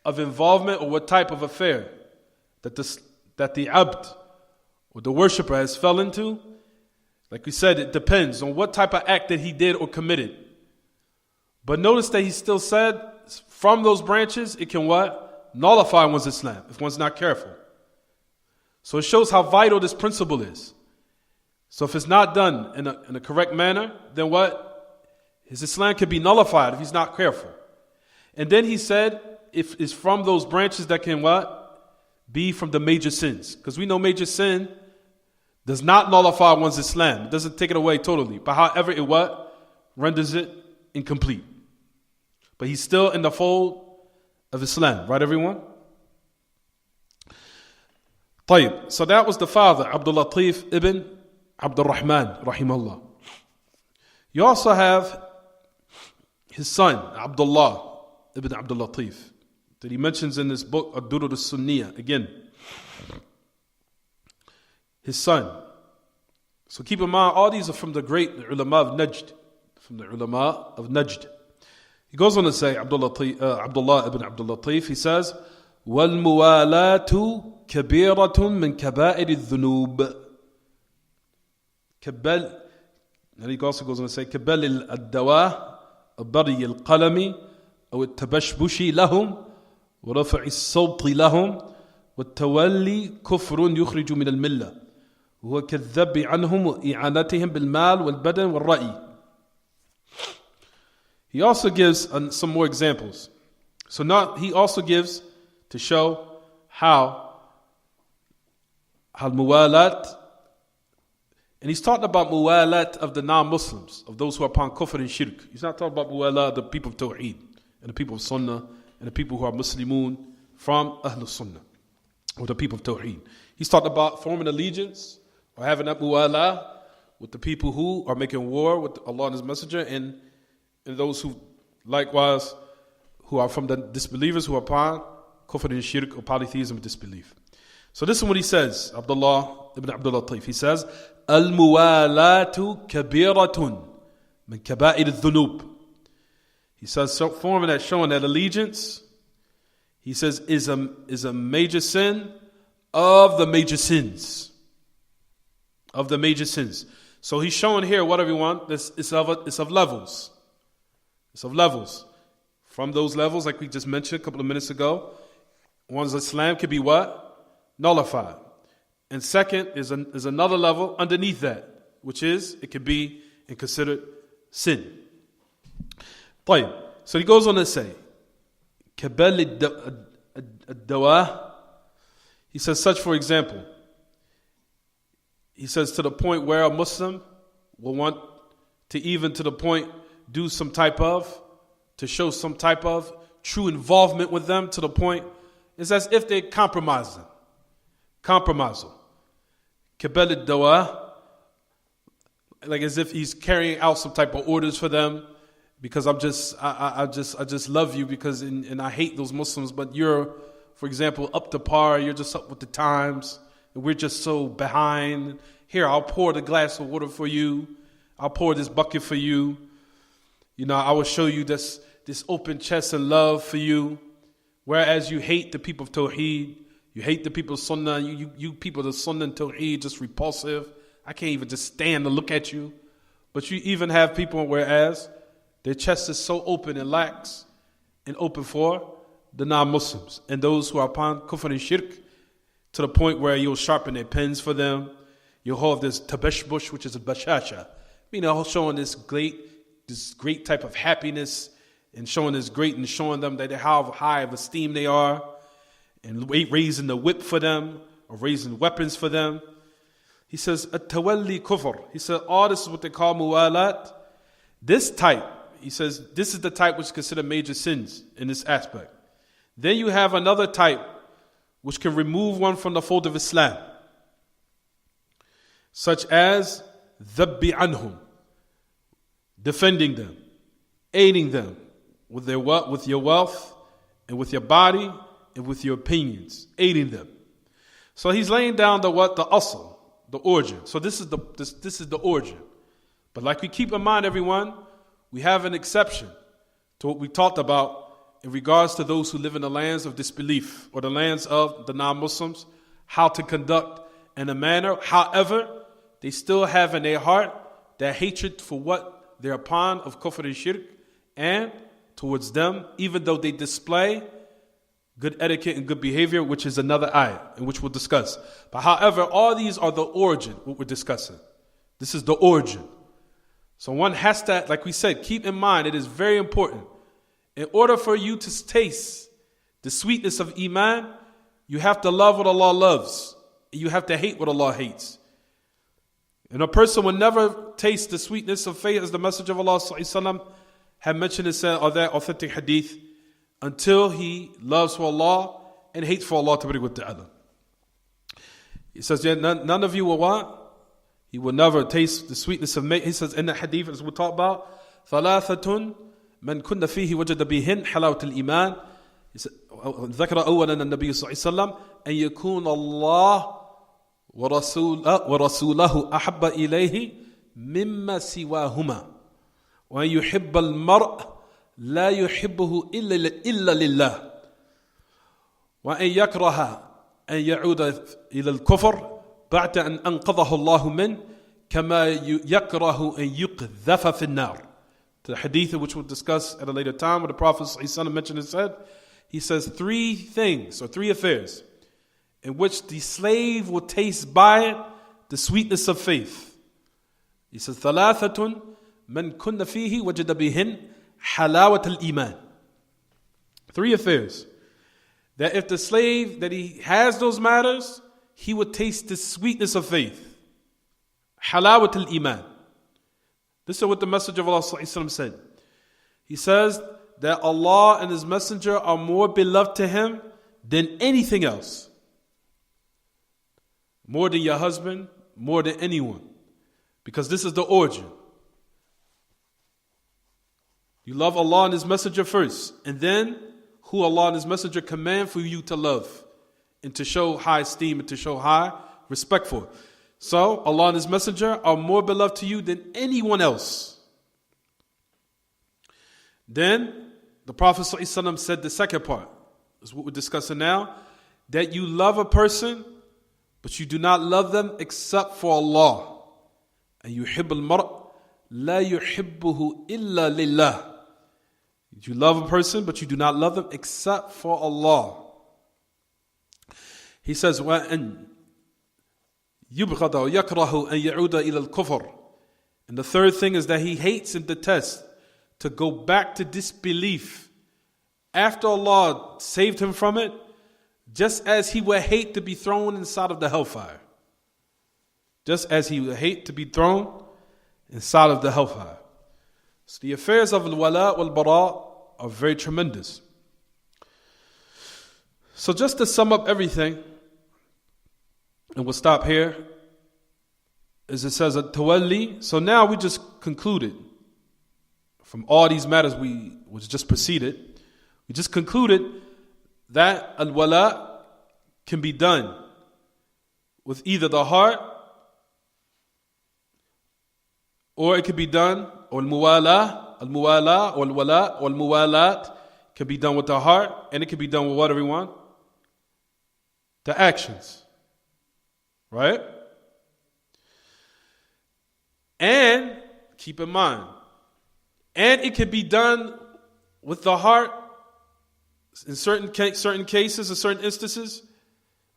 of involvement or what type of affair that the abd or the worshipper has fell into. Like we said, it depends on what type of act that he did or committed. But notice that he still said from those branches it can what? Nullify one's Islam if one's not careful. So it shows how vital this principle is. So if it's not done in a correct manner, then what? His Islam can be nullified if he's not careful. And then he said, if it's from those branches that can what? Be from the major sins. Because we know major sin does not nullify one's Islam. It doesn't take it away totally. But however it what? Renders it incomplete. But he's still in the fold of Islam. Right, everyone? طيب. So that was the father, Abdul-Latif ibn Abdul-Rahman, rahimahullah. You also have his son, Abdullah ibn Abdul-Latif, that he mentions in this book, Ad-Durr al-Sunniyah, again. His son. So keep in mind, all these are from the great ulama of Najd. From the ulama of Najd. He goes on to say, Abdullah ibn Abdul-Latif, he says, وَالْمُوَالَاتُ كَبِيرَةٌ مِنْ كَبَائِرِ الذُّنُوبِ. And he also goes on to say, كَبَلِ الدَّوَاءِ بَرِيِ الْقَلَمِ أو التبشبش لهم ورفع الصوت لهم والتولي كفر يخرج من الملة هو كالذب عنهم وإعانتهم بالمال والبدن والرأي. He also gives some more examples. So now he also gives to show how muwalat, and he's talking about muwalat of the non-Muslims, of those who are upon kufr and shirk. He's not talking about muwalat of the people of Tawheed and the people of Sunnah and the people who are Muslimun from Ahlul Sunnah, or the people of Tawheed. He's talking about forming allegiance or having that muwala with the people who are making war with Allah and His Messenger, and those who likewise who are from the disbelievers who are upon kufr and shirk or polytheism and disbelief. So this is what he says, Abdullah ibn Abdul Latif. He says, Al-muwalatu kabiratun min kaba'ir al-dhunub. He says, so forming that, showing that allegiance, he says, is a major sin of the major sins. Of the major sins. So he's showing here what everyone, it's of levels. It's of levels. From those levels, like we just mentioned a couple of minutes ago, one's Islam could be what? Nullified. And second is another level underneath that, which is it could be and considered sin. طيب. So he goes on to say, كبل الدواء. He says such, for example, he says to the point where a Muslim will want to even to the point do some type of, to show some type of true involvement with them to the point, it's as if they compromise them. Compromise them. Kabel dawa, like as if he's carrying out some type of orders for them, because I just love you because and I hate those Muslims, but you're, for example, up to par, you're just up with the times, and we're just so behind. Here, I'll pour the glass of water for you. I'll pour this bucket for you. You know, I will show you this open chest and love for you. Whereas you hate the people of Tawheed, you hate the people of Sunnah, you people of Sunnah and Tawheed, just repulsive. I can't even just stand to look at you. But you even have people whereas their chest is so open and lax and open for the non-Muslims and those who are upon kufr and shirk, to the point where you'll sharpen their pens for them. You'll hold this tabashbush, which is a bashasha. You know, showing this great type of happiness and showing this great and showing them that how high of esteem they are, and raising the whip for them or raising weapons for them. He says, at-tawalli kufr. He said, this is what they call muwalat. This type, he says, this is the type which is considered major sins in this aspect. Then you have another type which can remove one from the fold of Islam, such as dhabbi anhum, defending them, aiding them with your wealth and with your body and with your opinions, aiding them. So he's laying down the asl, the origin. So this is the origin. But like we keep in mind, everyone, we have an exception to what we talked about in regards to those who live in the lands of disbelief or the lands of the non-Muslims, how to conduct in a manner. However, they still have in their heart that hatred for what they're upon of kufr and shirk, and towards them, even though they display good etiquette and good behavior, which is another ayah, in which we'll discuss. But however, all these are the origin, what we're discussing. This is the origin. So one has to, like we said, keep in mind, it is very important. In order for you to taste the sweetness of Iman, you have to love what Allah loves. And you have to hate what Allah hates. And a person will never taste the sweetness of faith, as the Messenger of Allah ﷺ had mentioned in that authentic hadith, until he loves for Allah and hates for Allah ta'ala. He says, none of you will what? He will never taste the sweetness of faith. He says in the hadith, as we talk about, ثلاثة من كن فيه وجد بهن حلاوة الإيمان. ذكر أولا النبي صلى الله عليه وسلم أن يكون الله ورسوله أحب إليه مما سواهما وأن يحب المرء لا يحبه إلا لله وأن يكره أن يعود إلى الكفر بعد أن أنقذه الله منه كما يكره أن يقذف في النار. The hadith which we'll discuss at a later time, where the Prophet ﷺ mentioned and said, he says 3 things or 3 affairs in which the slave will taste by it the sweetness of faith. He says, ثَلَاثَةٌ مَنْ كُنَّ فِيهِ وَجَدَ بِهِنْ حَلَاوَةَ الْإِيمَانِ. 3 affairs. That if the slave, that he has those matters, he would taste the sweetness of faith. حَلَاوَةَ الْإِيمَانِ. This is what the Messenger of Allah said. He says that Allah and His Messenger are more beloved to him than anything else. More than your husband, more than anyone. Because this is the origin. You love Allah and His Messenger first, and then who Allah and His Messenger command for you to love and to show high esteem and to show high respect for. So Allah and His Messenger are more beloved to you than anyone else. Then the Prophet ﷺ said the second part, is what we're discussing now, that you love a person, but you do not love them except for Allah. And yuhibb al-mar' la yuhibbuhu illa lillah. You love a person, but you do not love them except for Allah. He says, وَأَنْ يُبْغَضَ وَيَكْرَهُ أَنْ يَعُودَ إِلَى الْكُفْرِ. And the third thing is that he hates and detests to go back to disbelief after Allah saved him from it, just as he would hate to be thrown inside of the hellfire. Just as he would hate to be thrown inside of the hellfire. So the affairs of al-wala wal-bara are very tremendous. So just to sum up everything, and we'll stop here, as it says at Tawalli. So now we just concluded from all these matters which just preceded, we just concluded that al-wala can be done with either the heart, or it could be done, or al-muwala or al-wala or al-muwalat can be done with the heart, and it can be done with what, everyone? The actions. Right? And keep in mind, and it can be done with the heart in certain cases, in certain instances.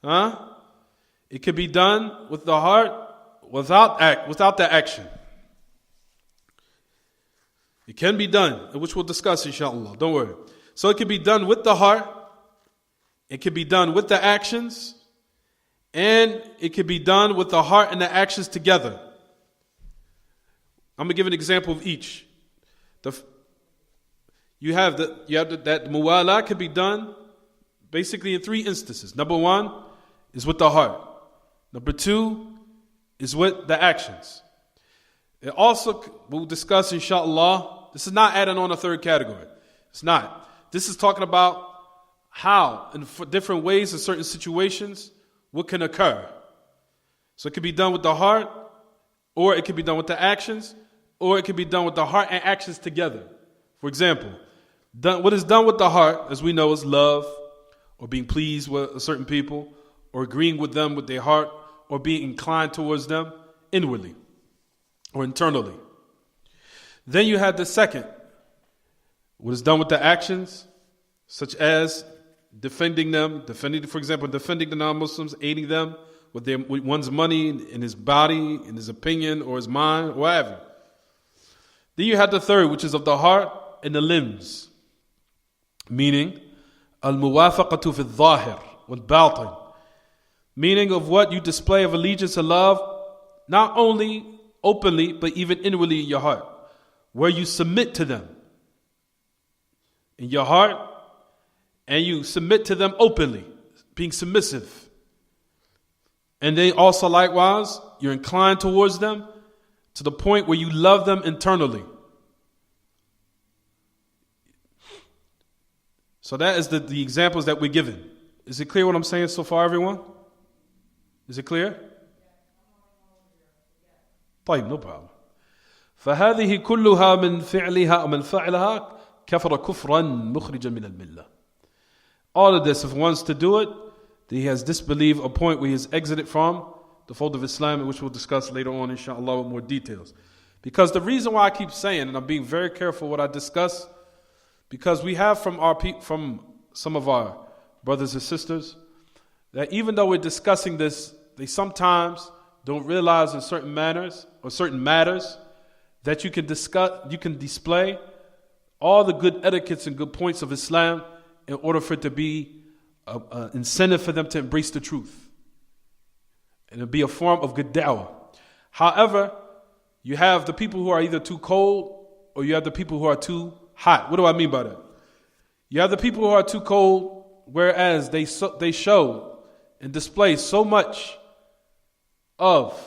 It can be done with the heart without the action. It can be done, which we'll discuss inshallah. Don't worry. So it can be done with the heart. It can be done with the actions. And it can be done with the heart and the actions together. I'm going to give an example of each. You have that muwala can be done basically in 3 instances. Number 1 is with the heart. Number 2 is with the actions. It also, we'll discuss inshallah, this is not adding on a third category. It's not. This is talking about how, in different ways, in certain situations, what can occur. So it can be done with the heart, or it can be done with the actions, or it can be done with the heart and actions together. For example, what is done with the heart, as we know, is love, or being pleased with certain people, or agreeing with them with their heart, or being inclined towards them inwardly or internally. Then you have the second, what is done with the actions, such as defending them, for example, defending the non-Muslims, aiding them with one's money, in his body, in his opinion, or his mind, or whatever. Then you have the third, which is of the heart and the limbs, meaning al-muwafaqatu fi al-zahir wal-batin, meaning of what you display of allegiance and love, not only openly, but even inwardly in your heart, where you submit to them in your heart, and you submit to them openly, being submissive. And then also likewise, you're inclined towards them to the point where you love them internally. So that is the examples that we're given. Is it clear what I'm saying so far, everyone? Is it clear? طيب, no problem. فهذه كلها من فعلها أو من فعلها كفر كفرا مخرجا من الملة. All of this, if one wants to do it, then he has disbelieved a point where he has exited from the fold of Islam, which we'll discuss later on, inshallah, with more details. Because the reason why I keep saying, and I'm being very careful what I discuss, because we have from some of our brothers and sisters, that even though we're discussing this, they sometimes don't realize in certain manners or certain matters that you can display all the good etiquettes and good points of Islam in order for it to be an incentive for them to embrace the truth. And it'll be a form of good da'wah. However, you have the people who are either too cold or you have the people who are too hot. What do I mean by that? You have the people who are too cold, whereas they show and display so much of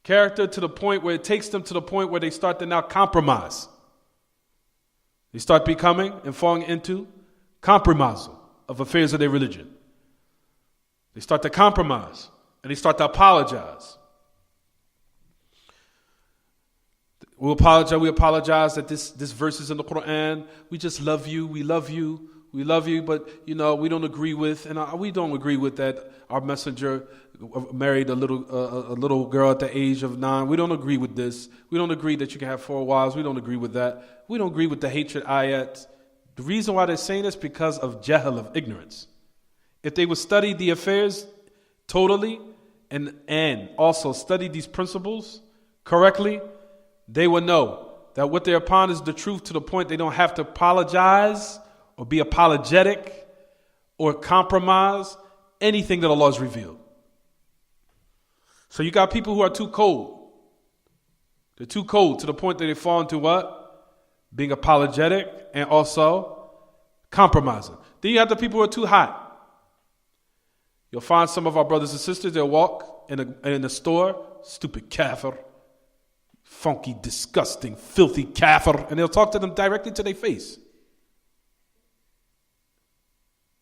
character to the point where it takes them to the point where they start to now compromise. They start becoming and falling into compromise of affairs of their religion. They start to compromise and they start to apologize. We apologize that this verse is in the Quran. We just love you. We love you. We love you, but we don't agree with, and we don't agree with that. Our messenger married a little girl at the age of 9. We don't agree with this. We don't agree that you can have 4 wives. We don't agree with that. We don't agree with the hatred ayat. The reason why they're saying this is because of jahl, of ignorance. If they would study the affairs totally and also study these principles correctly, they would know that what they're upon is the truth to the point they don't have to apologize or be apologetic or compromise anything that Allah has revealed. So you got people who are too cold. They're too cold to the point that they fall into what? Being apologetic and also compromising. Then you have the people who are too hot. You'll find some of our brothers and sisters, they'll walk in a store, stupid kafir, funky, disgusting, filthy kafir, and they'll talk to them directly to their face.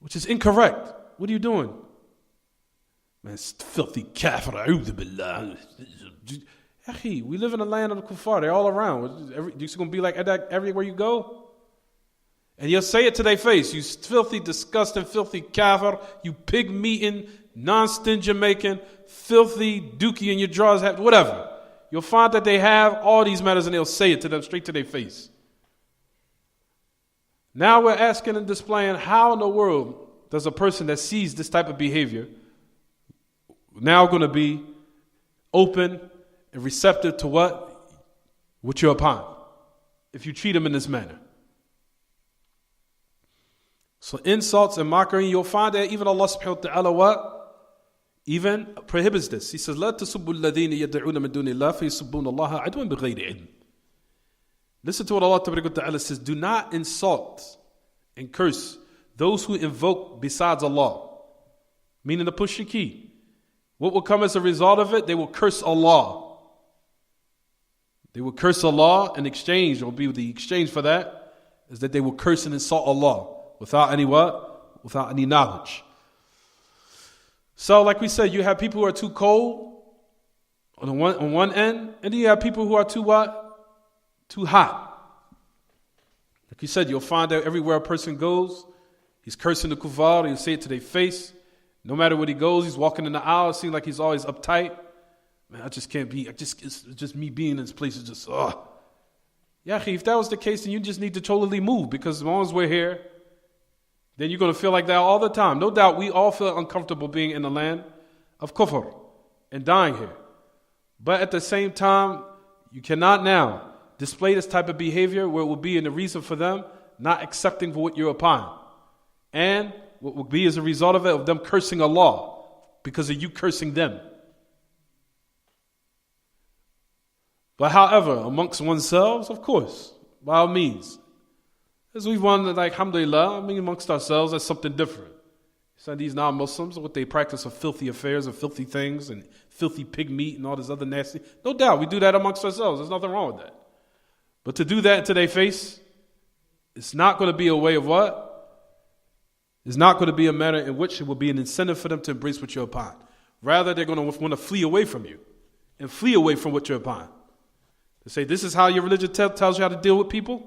Which is incorrect. What are you doing? Man, filthy kafir. A'udhu billah. We live in a land of the kuffar. They're all around. You're going to be like that everywhere you go? And you'll say it to their face. You filthy, disgusting, filthy kafir. You pig-meeting, non-stingy making, filthy dookie in your drawers, whatever. You'll find that they have all these matters and they'll say it to them straight to their face. Now we're asking and displaying how in the world does a person that sees this type of behavior now going to be open and receptive to what you're upon if you treat them in this manner. So insults and mockery, you'll find that even Allah subhanahu wa ta'ala even prohibits this. He says, لا تسبوا الذين يدعون من دون الله فيسبون الله عدوا بغير علم. Listen to what Allah Ta'ala says. Do not insult and curse those who invoke besides Allah. Meaning the mushrikeen. What will come as a result of it? They will curse Allah. They will curse Allah in exchange, or be the exchange for that, is that they will curse and insult Allah without any what? Without any knowledge. So like we said, you have people who are too cold on one end, and then you have people who are too what? Too hot. Like you said, you'll find that everywhere a person goes, he's cursing the kuffar, he'll say it to their face. No matter where he goes, he's walking in the aisle, it seems like he's always uptight. Man, I just can't be, it's just me being in this place is just, Yeah, if that was the case, then you just need to totally move, because as long as we're here, then you're going to feel like that all the time. No doubt we all feel uncomfortable being in the land of kufr and dying here. But at the same time, you cannot now display this type of behavior where it will be in the reason for them not accepting for what you're upon. And what will be as a result of it, of them cursing Allah because of you cursing them. But however, amongst oneself, of course, by all means. As we've wondered, like, alhamdulillah, amongst ourselves, that's something different. So these non-Muslims, what they practice of filthy affairs and filthy things and filthy pig meat and all this other nasty. No doubt, we do that amongst ourselves. There's nothing wrong with that. But to do that to their face, it's not going to be a way of what? It's not going to be a manner in which it will be an incentive for them to embrace what you're upon. Rather, they're going to want to flee away from you and flee away from what you're upon. They say, this is how your religion tells you how to deal with people?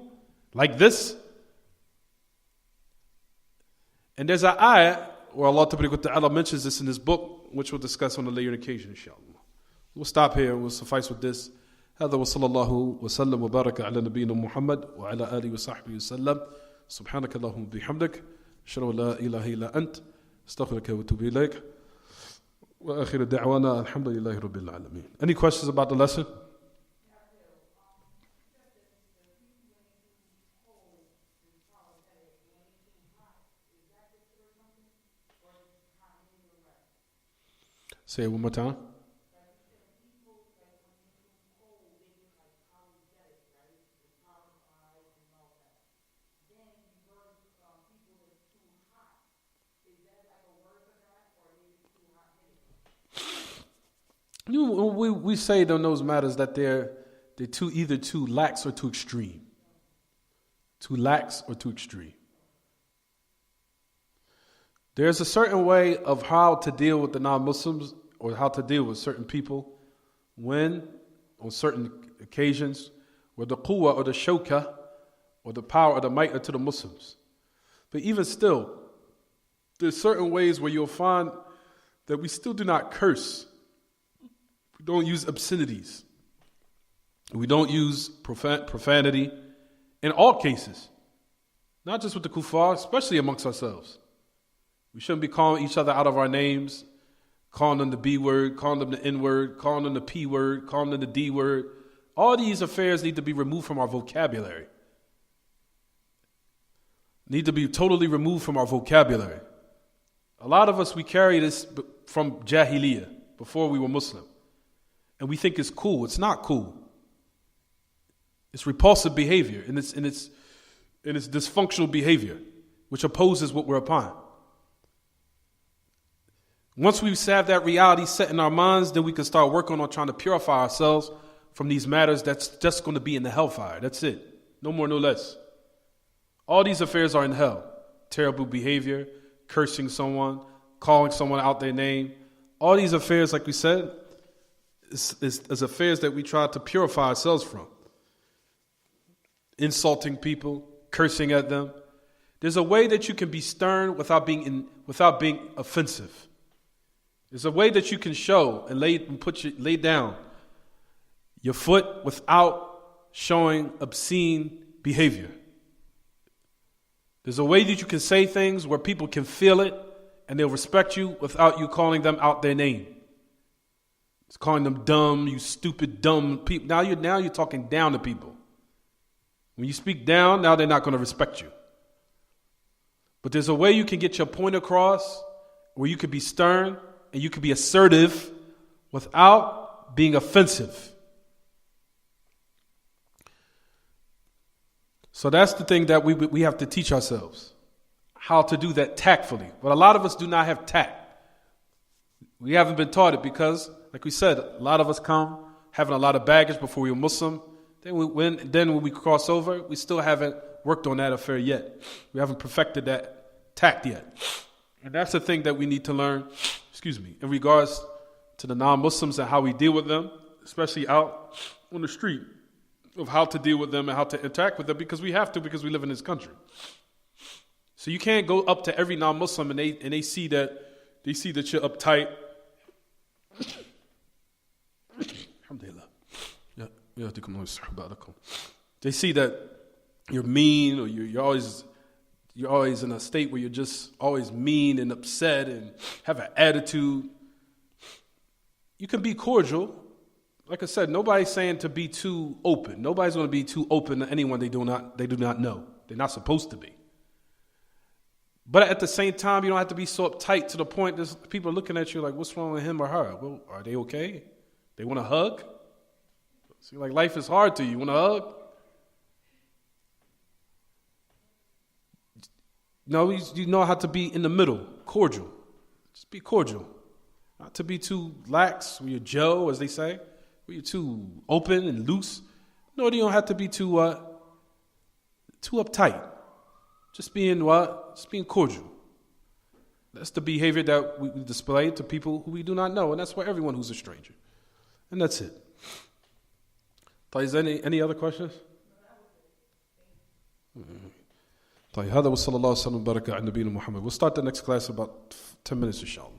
Like this? And there's an ayah where Allah Ta'ala mentions this in his book, which we'll discuss on a later occasion, inshallah. We'll stop here and we'll suffice with this. هذا وصلى الله وسلم وبارك على نبينا محمد وعلى آله وصحبه وسلم سبحانك اللهم وبحمدك أشهد أن لا إله إلا أنت أستغفرك وأتوب إليك وآخر دعوانا الحمد لله رب العالمين. Any questions about the lesson? Say it one more time. We say on those matters that they're either too lax or too extreme. Too lax or too extreme. There's a certain way of how to deal with the non-Muslims or how to deal with certain people when, on certain occasions, where the quwwah or the shawkah or the power or the might are to the Muslims. But even still, there's certain ways where you'll find that we still do not curse. We don't use obscenities. We don't use profanity in all cases. Not just with the kuffar, especially amongst ourselves. We shouldn't be calling each other out of our names, calling them the B word, calling them the N word, calling them the P word, calling them the D word. All these affairs need to be removed from our vocabulary. Need to be totally removed from our vocabulary. A lot of us, we carry this from Jahiliyyah, before we were Muslim. And we think it's cool. It's not cool. It's repulsive behavior, and it's dysfunctional behavior, which opposes what we're upon. Once we have that reality set in our minds, then we can start working on trying to purify ourselves from these matters that's just going to be in the hellfire. That's it. No more, no less. All these affairs are in hell. Terrible behavior, cursing someone, calling someone out their name. All these affairs, like we said, is affairs that we try to purify ourselves from. Insulting people, cursing at them. There's a way that you can be stern without being offensive. There's a way that you can show and lay down your foot without showing obscene behavior. There's a way that you can say things where people can feel it and they'll respect you without you calling them out their name. It's calling them dumb, you stupid, dumb people. Now you're talking down to people. When you speak down, now they're not going to respect you. But there's a way you can get your point across where you could be stern and you could be assertive without being offensive. So that's the thing that we have to teach ourselves, how to do that tactfully. But a lot of us do not have tact. We haven't been taught it because, like we said, a lot of us come having a lot of baggage before we were Muslim. Then when we cross over, we still haven't worked on that affair yet. We haven't perfected that tact yet. And that's the thing that we need to learn, in regards to the non-Muslims and how we deal with them, especially out on the street, of how to deal with them and how to interact with them, because we have to, because we live in this country. So you can't go up to every non-Muslim and they see that you're uptight. Alhamdulillah. They see that you're mean, or you're always in a state where you're just always mean and upset and have an attitude. You can be cordial. Like I said, nobody's saying to be too open. Nobody's going to be too open to anyone they do not know. They're not supposed to be. But at the same time, you don't have to be so uptight to the point that people are looking at you like, what's wrong with him or her? Well, are they okay? They want a hug? See, like life is hard to you. You want a hug? No, you know how to be in the middle, cordial. Just be cordial. Not to be too lax, when you're Joe, as they say. When you're too open and loose. No, you don't have to be too uptight. Just being cordial. That's the behavior that we display to people who we do not know, and that's for everyone who's a stranger. And that's it. Is there any other questions? طيب هذا وصلى الله وسلم وبارك على نبينا محمد. We'll start the next class in about 10 minutes inshallah.